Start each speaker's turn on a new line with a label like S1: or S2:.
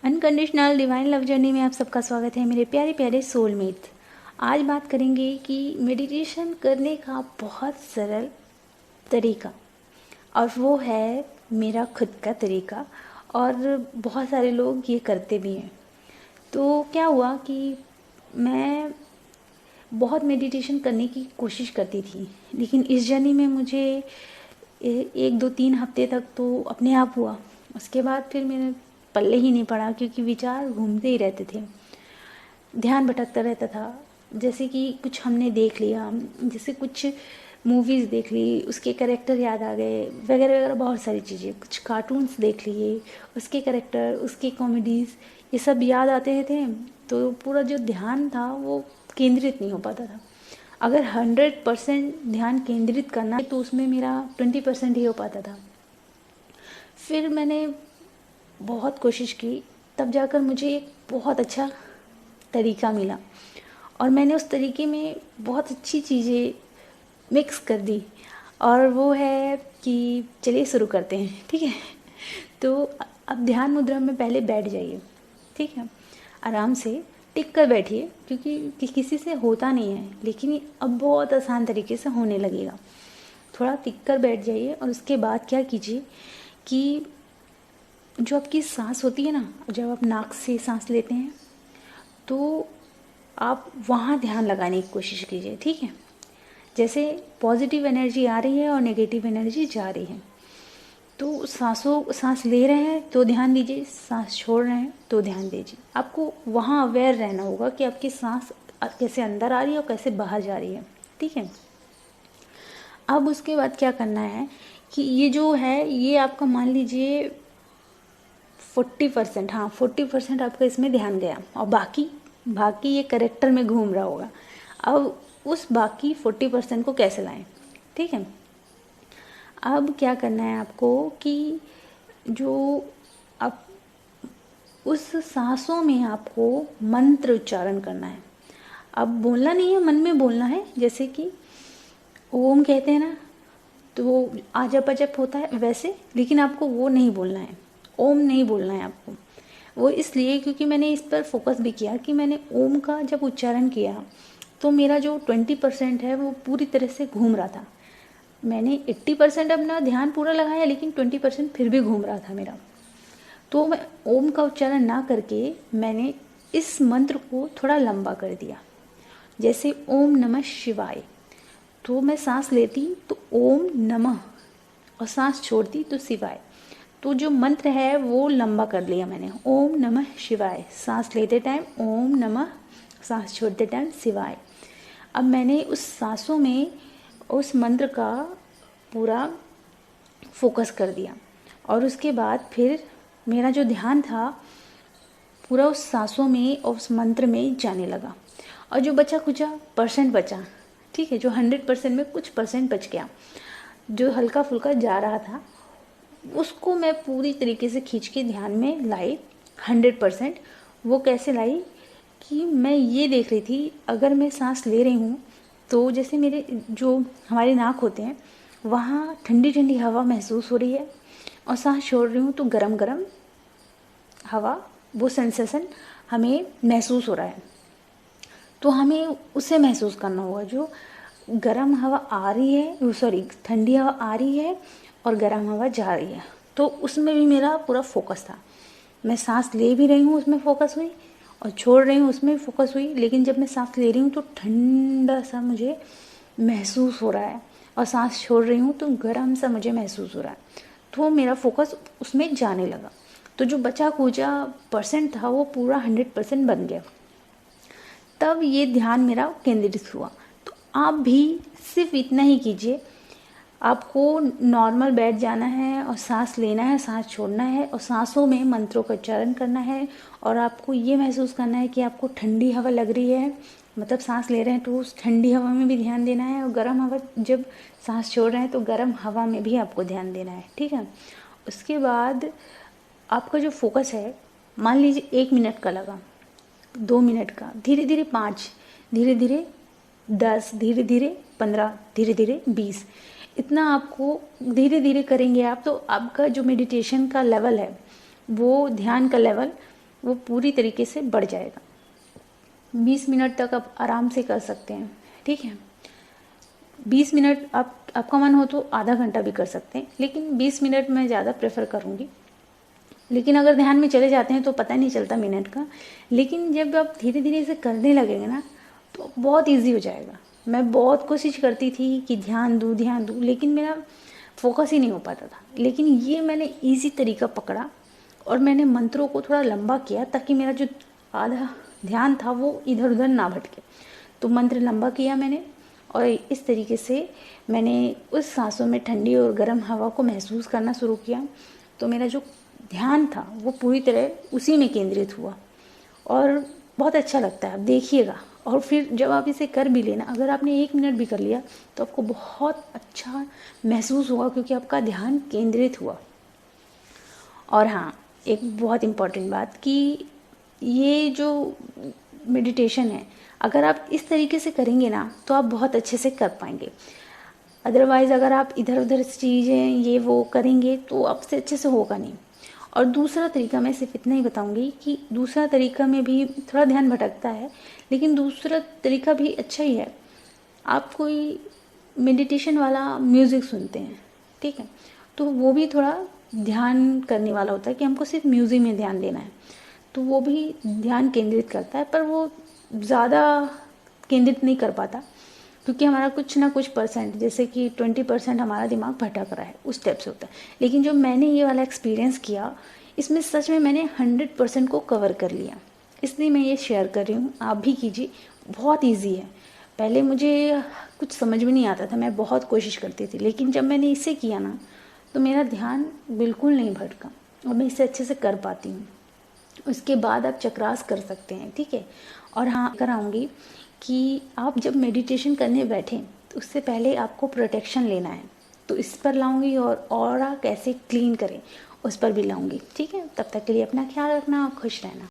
S1: Unconditional divine love journey में आप सबका स्वागत है मेरे प्यारे प्यारे सोलमेट। आज बात करेंगे कि मेडिटेशन करने का बहुत सरल तरीका, और वो है मेरा खुद का तरीका। और बहुत सारे लोग ये करते भी हैं। तो क्या हुआ कि मैं बहुत मेडिटेशन करने की कोशिश करती थी, लेकिन इस जर्नी में मुझे 1 2 3 हफ्ते तक तो अपने आप हुआ। उसके बाद फिर मेरे पल्ले ही नहीं पड़ा, क्योंकि विचार घूमते ही रहते थे, ध्यान भटकता रहता था। जैसे कि कुछ हमने देख लिया, जैसे कुछ मूवीज़ देख ली, उसके कैरेक्टर याद आ गए, वगैरह वगैरह बहुत सारी चीज़ें। कुछ कार्टून्स देख लिए, उसके कैरेक्टर, उसके कॉमेडीज़, ये सब याद आते थे। तो पूरा जो ध्यान था वो केंद्रित नहीं हो पाता था। अगर 100% ध्यान केंद्रित करना है तो उसमें मेरा 20% ही हो पाता था। फिर मैंने बहुत कोशिश की, तब जाकर मुझे एक बहुत अच्छा तरीका मिला, और मैंने उस तरीके में बहुत अच्छी चीज़ें मिक्स कर दी। और वो है कि चलिए शुरू करते हैं, ठीक है। तो अब ध्यान मुद्रा में पहले बैठ जाइए, ठीक है। आराम से टिक कर बैठिए, क्योंकि किसी से होता नहीं है, लेकिन अब बहुत आसान तरीके से होने लगेगा। थोड़ा टिक कर बैठ जाइए, और उसके बाद क्या कीजिए कि जो आपकी सांस होती है ना, जब आप नाक से सांस लेते हैं तो आप वहाँ ध्यान लगाने की कोशिश कीजिए, ठीक है। जैसे पॉजिटिव एनर्जी आ रही है और नेगेटिव एनर्जी जा रही है, तो सांस ले रहे हैं तो ध्यान दीजिए, सांस छोड़ रहे हैं तो ध्यान दीजिए। आपको वहाँ अवेयर रहना होगा कि आपकी सांस कैसे अंदर आ रही है और कैसे बाहर जा रही है, ठीक है। अब उसके बाद क्या करना है कि ये जो है, ये आपका मान लीजिए 40%, हाँ 40% आपका इसमें ध्यान गया, और बाकी ये करेक्टर में घूम रहा होगा। अब उस बाकी 40% को कैसे लाएं, ठीक है। अब क्या करना है आपको कि जो आप उस सांसों में आपको मंत्र उच्चारण करना है। अब बोलना नहीं है, मन में बोलना है। जैसे कि ओम कहते हैं ना, तो वो आजप अजप होता है वैसे, लेकिन आपको वो नहीं बोलना है, ओम नहीं बोलना है आपको। वो इसलिए क्योंकि मैंने इस पर फोकस भी किया कि मैंने ओम का जब उच्चारण किया तो मेरा जो 20% है वो पूरी तरह से घूम रहा था। मैंने 80% अपना ध्यान पूरा लगाया, लेकिन 20% फिर भी घूम रहा था मेरा। तो मैं ओम का उच्चारण ना करके मैंने इस मंत्र को थोड़ा लंबा कर दिया। जैसे ओम नमः शिवाय, तो मैं सांस लेती तो ओम नमः, और सांस छोड़ती तो शिवाय। तो जो मंत्र है वो लंबा कर लिया मैंने, ओम नमः शिवाय, सांस लेते टाइम ओम नमः, सांस छोड़ते टाइम शिवाय। अब मैंने उस सांसों में उस मंत्र का पूरा फोकस कर दिया, और उसके बाद फिर मेरा जो ध्यान था पूरा उस सांसों में और उस मंत्र में जाने लगा। और जो बचा खुचा परसेंट बचा, ठीक है, जो 100% में कुछ परसेंट बच गया, जो हल्का फुल्का जा रहा था, उसको मैं पूरी तरीके से खींच के ध्यान में लाई 100%। वो कैसे लाई कि मैं ये देख रही थी, अगर मैं सांस ले रही हूँ तो जैसे मेरे जो हमारे नाक होते हैं वहाँ ठंडी ठंडी हवा महसूस हो रही है, और सांस छोड़ रही हूँ तो गरम गरम हवा, वो सेंसेशन हमें महसूस हो रहा है। तो हमें उसे महसूस करना होगा, जो गर्म हवा आ रही है, सॉरी ठंडी हवा आ रही है और गर्म हवा जा रही है। तो उसमें भी मेरा पूरा फोकस था। मैं सांस ले भी रही हूँ उसमें फोकस हुई, और छोड़ रही हूँ उसमें फोकस हुई। लेकिन जब मैं सांस ले रही हूँ तो ठंडा सा मुझे महसूस हो रहा है, और सांस छोड़ रही हूँ तो गर्म सा मुझे महसूस हो रहा है। तो मेरा फोकस उसमें जाने लगा। तो जो बचा खुचा परसेंट था वो पूरा 100% बन गया। तब ये ध्यान मेरा केंद्रित हुआ। तो आप भी सिर्फ इतना ही कीजिए, आपको नॉर्मल बैठ जाना है और सांस लेना है, सांस छोड़ना है, और सांसों में मंत्रों का उच्चारण करना है। और आपको ये महसूस करना है कि आपको ठंडी हवा लग रही है, मतलब सांस ले रहे हैं तो उस ठंडी हवा में भी ध्यान देना है, और गर्म हवा जब सांस छोड़ रहे हैं तो गर्म हवा में भी आपको ध्यान देना है, ठीक है। उसके बाद आपका जो फोकस है, मान लीजिए 1 मिनट का लगा, 2 मिनट का, धीरे धीरे 5, धीरे धीरे 10, धीरे धीरे 15, धीरे धीरे 20, इतना आपको धीरे धीरे करेंगे आप, तो आपका जो मेडिटेशन का लेवल है, वो ध्यान का लेवल वो पूरी तरीके से बढ़ जाएगा। 20 मिनट तक आप आराम से कर सकते हैं, ठीक है। 20 मिनट आपका मन हो तो आधा घंटा भी कर सकते हैं, लेकिन 20 मिनट मैं ज़्यादा प्रेफर करूँगी। लेकिन अगर ध्यान में चले जाते हैं तो पता नहीं चलता मिनट का, लेकिन जब आप धीरे धीरे इसे करने लगेंगे ना तो बहुत ईजी हो जाएगा। मैं बहुत कोशिश करती थी कि ध्यान दूँ, लेकिन मेरा फोकस ही नहीं हो पाता था। लेकिन ये मैंने ईजी तरीका पकड़ा और मैंने मंत्रों को थोड़ा लंबा किया ताकि मेरा जो आधा ध्यान था वो इधर उधर ना भटके। तो मंत्र लंबा किया मैंने और इस तरीके से मैंने उस सांसों में ठंडी और गर्म हवा को महसूस करना शुरू किया। तो मेरा जो ध्यान था वो पूरी तरह उसी में केंद्रित हुआ और बहुत अच्छा लगता है, आप देखिएगा। और फिर जब आप इसे कर भी लेना, अगर आपने 1 मिनट भी कर लिया तो आपको बहुत अच्छा महसूस होगा, क्योंकि आपका ध्यान केंद्रित हुआ। और हाँ, एक बहुत इम्पॉर्टेंट बात कि ये जो मेडिटेशन है, अगर आप इस तरीके से करेंगे ना तो आप बहुत अच्छे से कर पाएंगे। अदरवाइज़ अगर आप इधर उधर चीज़ें ये वो करेंगे तो आपसे अच्छे से होगा नहीं। और दूसरा तरीका मैं सिर्फ इतना ही बताऊंगी कि दूसरा तरीका में भी थोड़ा ध्यान भटकता है, लेकिन दूसरा तरीका भी अच्छा ही है। आप कोई मेडिटेशन वाला म्यूज़िक सुनते हैं, ठीक है, तो वो भी थोड़ा ध्यान करने वाला होता है कि हमको सिर्फ म्यूज़िक में ध्यान देना है, तो वो भी ध्यान केंद्रित करता है, पर वो ज़्यादा केंद्रित नहीं कर पाता, क्योंकि हमारा कुछ ना कुछ परसेंट, जैसे कि 20% हमारा दिमाग भटक रहा है, उस टाइप से होता है। लेकिन जो मैंने ये वाला एक्सपीरियंस किया, इसमें सच में मैंने 100% को कवर कर लिया, इसलिए मैं ये शेयर कर रही हूँ। आप भी कीजिए, बहुत ईजी है। पहले मुझे कुछ समझ में नहीं आता था, मैं बहुत कोशिश करती थी, लेकिन जब मैंने इसे किया ना तो मेरा ध्यान बिल्कुल नहीं भटका और मैं इसे अच्छे से कर पाती हूँ। उसके बाद आप चक्रास कर सकते हैं, ठीक है। और हाँ, कराऊंगी कि आप जब मेडिटेशन करने बैठें तो उससे पहले आपको प्रोटेक्शन लेना है, तो इस पर लाऊंगी। और ऑरा कैसे क्लीन करें उस पर भी लाऊंगी, ठीक है। तब तक के लिए अपना ख्याल रखना और खुश रहना।